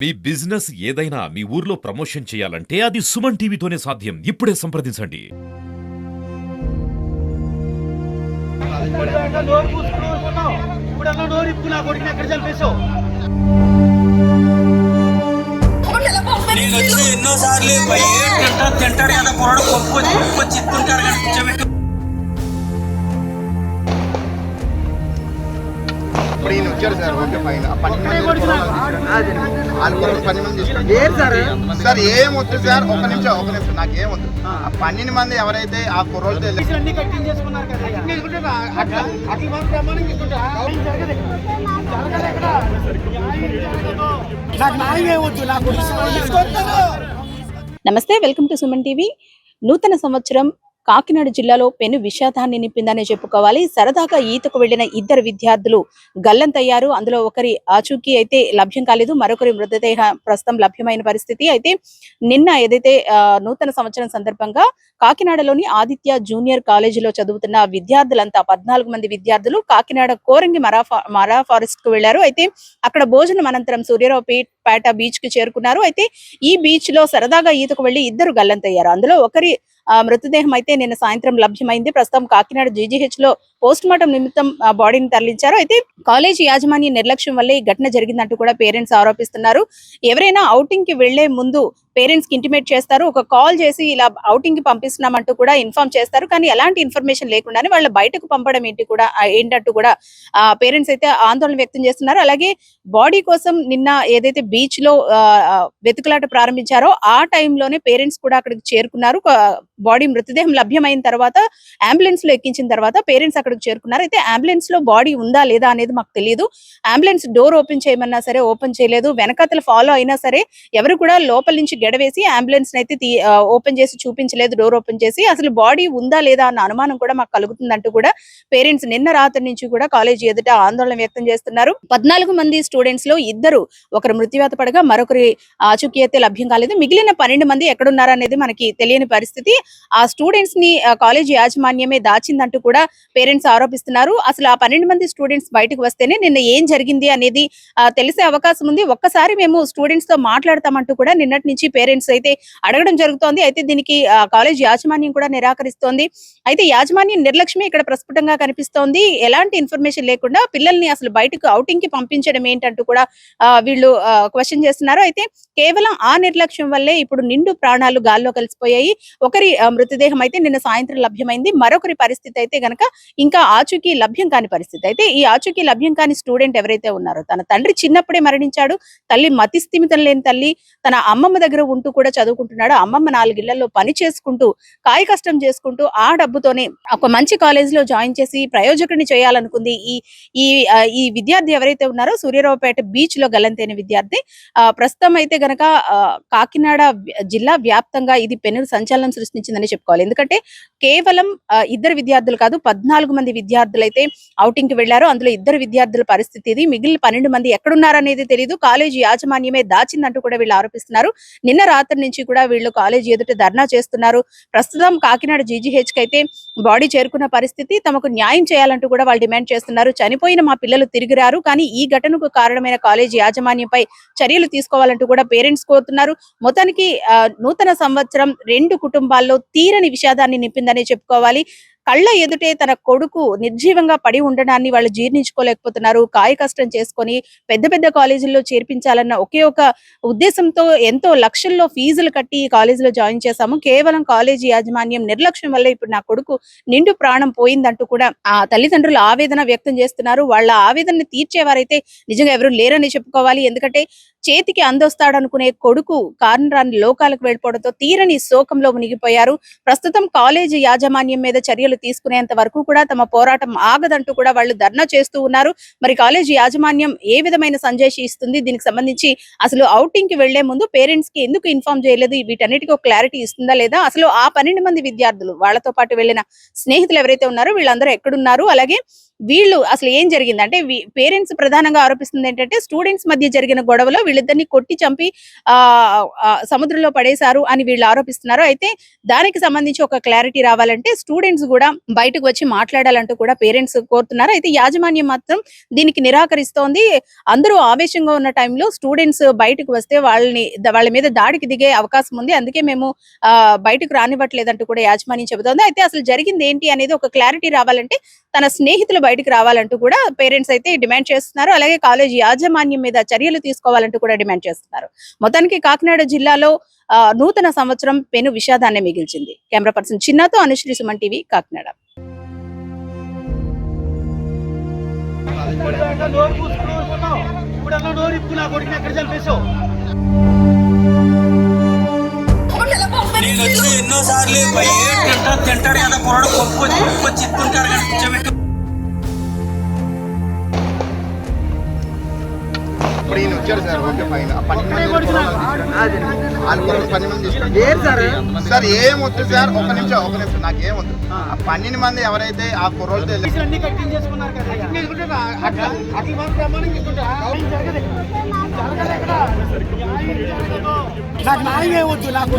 మీ business ఏదైనా మీ ఊర్లో promotion చేయాలంటే అది సుమన్ టీవీతోనే సాధ్యం. ఇప్పుడే సంప్రదించండి. ఎన్నోసార్లు తింటాడు కదా పొరడు కొనుక్కొచ్చి ఇస్తుంటాడు కదా కూర్చోబెట్టి. ఇప్పుడు ఈయన వచ్చారు సార్, ఓకే ఫైన్. 12 మంది సార్ ఏమొద్దు సార్, ఒక నిమిషం నాకు ఏమొద్దు. 12 మంది ఎవరైతే ఆ కుర్రోళ్ళతో నమస్తే, వెల్కమ్ టు సుమన్ టీవీ. నూతన సంవత్సరం కాకినాడ జిల్లాలో పెను విషాదాన్ని నింపిందనే చెప్పుకోవాలి. సరదాగా ఈతకు వెళ్లిన ఇద్దరు విద్యార్థులు గల్లంతయ్యారు. అందులో ఒకరి ఆచూకీ అయితే లభ్యం కాలేదు, మరొకరి మృతదేహ ప్రస్తుతం లభ్యమైన పరిస్థితి. అయితే నిన్న ఏదైతే నూతన సంవత్సరం సందర్భంగా కాకినాడలోని ఆదిత్య జూనియర్ కాలేజీలో చదువుతున్న విద్యార్థులంతా 14 మంది విద్యార్థులు కాకినాడ కోరంగి మరా ఫారెస్ట్ కు వెళ్లారు. అయితే అక్కడ భోజనం అనంతరం సూర్యారావుపేట బీచ్ కి చేరుకున్నారు. అయితే ఈ బీచ్ లో సరదాగా ఈతకు వెళ్లి ఇద్దరు గల్లంతయ్యారు. అందులో ఒకరి మృతదేహం అయితే నిన్న సాయంత్రం లభ్యమైంది. ప్రస్తుతం కాకినాడ జీజీహెచ్ లో పోస్ట్ మార్టం నిమిత్తం బాడీని తరలించారు. అయితే కాలేజీ యాజమాన్య నిర్లక్ష్యం వల్లే ఈ ఘటన జరిగిందంటూ కూడా పేరెంట్స్ ఆరోపిస్తున్నారు. ఎవరైనా ఔటింగ్ కి వెళ్లే ముందు పేరెంట్స్ కి ఇంటిమేట్ చేస్తారు, ఒక కాల్ చేసి ఇలా ఔటింగ్ కి పంపిస్తున్నామంటూ కూడా ఇన్ఫార్మ్ చేస్తారు. కానీ ఎలాంటి ఇన్ఫర్మేషన్ లేకుండానే వాళ్ళ బయటకు పంపడం ఏంటంటూ కూడా పేరెంట్స్ అయితే ఆందోళన వ్యక్తం చేస్తున్నారు. అలాగే బాడీ కోసం నిన్న ఏదైతే బీచ్ లో వెతుకులాట ప్రారంభించారో ఆ టైంలోనే పేరెంట్స్ కూడా అక్కడికి చేరుకున్నారు. బాడీ మృతదేహం లభ్యమైన తర్వాత అంబులెన్స్ లో ఎక్కించిన తర్వాత పేరెంట్స్ అక్కడికి చేరుకున్నారు. అయితే అంబులెన్స్ లో బాడీ ఉందా లేదా అనేది మాకు తెలియదు. అంబులెన్స్ డోర్ ఓపెన్ చేయమన్నా సరే ఓపెన్ చేయలేదు. వెనకాతల ఫాలో అయినా సరే ఎవరు కూడా లోపల నుంచి గెడవేసి అంబులెన్స్ అయితే ఓపెన్ చేసి చూపించలేదు. డోర్ ఓపెన్ చేసి అసలు బాడీ ఉందా లేదా అన్న అనుమానం కూడా మాకు కలుగుతుందంటూ కూడా పేరెంట్స్ నిన్న రాత్రి నుంచి కూడా కాలేజీ ఎదుట ఆందోళన వ్యక్తం చేస్తున్నారు. 14 మంది స్టూడెంట్స్ లో ఇద్దరు, ఒకరు మృత్యువాత పడగా మరొకరి ఆచూకీ అయితే లభ్యం కాలేదు. మిగిలిన 12 మంది ఎక్కడున్నారనేది మనకి తెలియని పరిస్థితి. ఆ స్టూడెంట్స్ ని కాలేజీ యాజమాన్యమే దాచిందంటూ కూడా పేరెంట్స్ ఆరోపిస్తున్నారు. అసలు ఆ 12 మంది స్టూడెంట్స్ బయటకు వస్తేనే నిన్న ఏం జరిగింది అనేది తెలిసే అవకాశం ఉంది. ఒక్కసారి మేము స్టూడెంట్స్ తో మాట్లాడతామంటూ కూడా నిన్నటి నుంచి పేరెంట్స్ అయితే అడగడం జరుగుతోంది. అయితే దీనికి కాలేజ్ యాజమాన్యం కూడా నిరాకరిస్తోంది. అయితే యాజమాన్యం నిర్లక్ష్యమే ఇక్కడ ప్రస్ఫుటంగా కనిపిస్తోంది. ఎలాంటి ఇన్ఫర్మేషన్ లేకుండా పిల్లల్ని అసలు బయటకు ఔటింగ్ కి పంపించడం ఏంటంటూ కూడా వీళ్ళు క్వశ్చన్ చేస్తున్నారు. అయితే కేవలం ఆ నిర్లక్ష్యం వల్లే ఇప్పుడు నిండు ప్రాణాలు గాల్లో కలిసిపోయాయి. ఒకరి మృతదేహం అయితే నిన్న సాయంత్రం లభ్యమైంది. మరొకరి పరిస్థితి అయితే గనక ఇంకా ఆచూకీ లభ్యం కాని పరిస్థితి. అయితే ఈ ఆచూకీ లభ్యం కాని స్టూడెంట్ ఎవరైతే ఉన్నారో, తన తండ్రి చిన్నప్పుడే మరణించాడు. తల్లి మతిస్థిమితం లేని తల్లి తన అమ్మమ్మ దగ్గర ఉంటూ కూడా చదువుకుంటున్నాడు. అమ్మమ్మ 4 ఇళ్లలో పని చేసుకుంటూ కాయ కష్టం చేసుకుంటూ ఆ డబ్బుతోనే ఒక మంచి కాలేజ్ లో జాయిన్ చేసి ప్రయోజకుడిని చేయాలనుకుంది ఈ విద్యార్థి ఎవరైతే ఉన్నారో సూర్యారావుపేట బీచ్ లో గల్లంతైన విద్యార్థి. ప్రస్తుతం అయితే గనక కాకినాడ జిల్లా వ్యాప్తంగా ఇది పెను సంచలనం సృష్టించిందని చెప్పుకోవాలి. ఎందుకంటే కేవలం ఇద్దరు విద్యార్థులు కాదు, 14 మంది విద్యార్థులు అయితే ఔటింగ్ కి వెళ్లారు. అందులో ఇద్దరు విద్యార్థుల పరిస్థితి ఇది. మిగిలిన 12 మంది ఎక్కడున్నారనేది తెలియదు. కాలేజీ యాజమాన్యమే దాచిందంటూ కూడా వీళ్ళు ఆరోపిస్తున్నారు. నిన్న రాత్రి నుంచి కూడా వీళ్ళు కాలేజీ ఎదుట ధర్నా చేస్తున్నారు. ప్రస్తుతం కాకినాడ జీజీహెచ్ కి అయితే బాడీ చేరుకున్న పరిస్థితి. తమకు న్యాయం చేయాలంటూ కూడా వాళ్ళు డిమాండ్ చేస్తున్నారు. చనిపోయిన మా పిల్లలు తిరిగి రారు, కానీ ఈ ఘటనకు కారణమైన కాలేజీ యాజమాన్యంపై చర్యలు తీసుకోవాలంటూ కూడా పేరెంట్స్ కోరుతున్నారు. మొత్తానికి నూతన సంవత్సరం 2 కుటుంబాల్లో తీరని విషాదాన్ని నింపిందని చెప్పుకోవాలి. కళ్ళ ఎదుటే తన కొడుకు నిర్జీవంగా పడి ఉండడాన్ని వాళ్ళు జీర్ణించుకోలేకపోతున్నారు. కాయ కష్టం చేసుకొని పెద్ద పెద్ద కాలేజీల్లో చేర్పించాలన్న ఒకే ఒక ఉద్దేశంతో ఎంతో లక్షల్లో ఫీజులు కట్టి ఈ కాలేజీలో జాయిన్ చేశాము. కేవలం కాలేజీ యాజమాన్యం నిర్లక్ష్యం వల్ల ఇప్పుడు నా కొడుకు నిండు ప్రాణం పోయిందంటూ కూడా ఆ తల్లిదండ్రులు ఆవేదన వ్యక్తం చేస్తున్నారు. వాళ్ళ ఆవేదనని తీర్చేవారైతే నిజంగా ఎవరు లేరని చెప్పుకోవాలి. ఎందుకంటే చేతికి అందొస్తాడనుకునే కొడుకు కారణరాని లోకాలకు వెళ్ళిపోవడంతో తీరని శోకంలో మునిగిపోయారు. ప్రస్తుతం కాలేజీ యాజమాన్యం మీద చర్యలు తీసుకునేంత వరకు కూడా తమ పోరాటం ఆగదంటూ కూడా వాళ్ళు ధర్నా చేస్తూ ఉన్నారు. మరి కాలేజీ యాజమాన్యం ఏ విధమైన సంజాయిషి ఇస్తుంది, దీనికి సంబంధించి అసలు ఔటింగ్ కి వెళ్లే ముందు పేరెంట్స్ కి ఎందుకు ఇన్ఫార్మ్ చేయలేదు, వీటన్నిటికీ ఒక క్లారిటీ ఇస్తుందా లేదా, అసలు ఆ 12 మంది విద్యార్థులు వాళ్ళతో పాటు వెళ్లిన స్నేహితులు ఎవరైతే ఉన్నారో వీళ్ళందరూ ఎక్కడున్నారు, అలాగే వీళ్ళు అసలు ఏం జరిగింది అంటే పేరెంట్స్ ప్రధానంగా ఆరోపిస్తుంది ఏంటంటే స్టూడెంట్స్ మధ్య జరిగిన గొడవలో వీళ్ళిద్దరిని కొట్టి చంపి సముద్రంలో పడేశారు అని వీళ్ళు ఆరోపిస్తున్నారు. అయితే దానికి సంబంధించి ఒక క్లారిటీ రావాలంటే స్టూడెంట్స్ కూడా బయటకు వచ్చి మాట్లాడాలంటూ కూడా పేరెంట్స్ కోరుతున్నారు. అయితే యాజమాన్యం మాత్రం దీనికి నిరాకరిస్తోంది. అందరూ ఆవేశంగా ఉన్న టైంలో స్టూడెంట్స్ బయటకు వస్తే వాళ్ళ మీద దాడికి దిగే అవకాశం ఉంది. అందుకే మేము బయటకు రానివ్వట్లేదంటూ కూడా యాజమాన్యం చెబుతోంది. అయితే అసలు జరిగింది ఏంటి అనేది ఒక క్లారిటీ రావాలంటే తన స్నేహితులు బయటకు రావాలంటూ కూడా పేరెంట్స్ అయితే డిమాండ్ చేస్తున్నారు. అలాగే కాలేజీ యాజమాన్యం మీద చర్యలు తీసుకోవాలంటూ కూడా డిమాండ్ చేస్తున్నారు. మొత్తానికి కాకినాడ జిల్లాలో నూతన సంవత్సరం పెను విషాదాన్ని మిగిల్చింది. కెమెరా పర్సన్ చిన్నతో అనుశ్రీ, సుమన్ టీవీ, కాకినాడ. నేను వచ్చి ఎన్నో సార్లు తింటాడు కదా కుర్రాడు కొనుక్కొచ్చి ఇస్తుంటాడు కానీ కూర్చోబెట్టి ఇప్పుడు ఈయన వచ్చారు సార్, ఓకే ఫైన్. ఆ 12 మంది వాళ్ళు 10 మంది తీసుకుంటారు సార్. ఏం వద్దు సార్, ఒక నిమిషం నాకు ఏం వద్దు. ఆ 12 మంది ఎవరైతే ఆ కుర్రోళ్ళతో నాకు నాయమే వద్దు, నాకు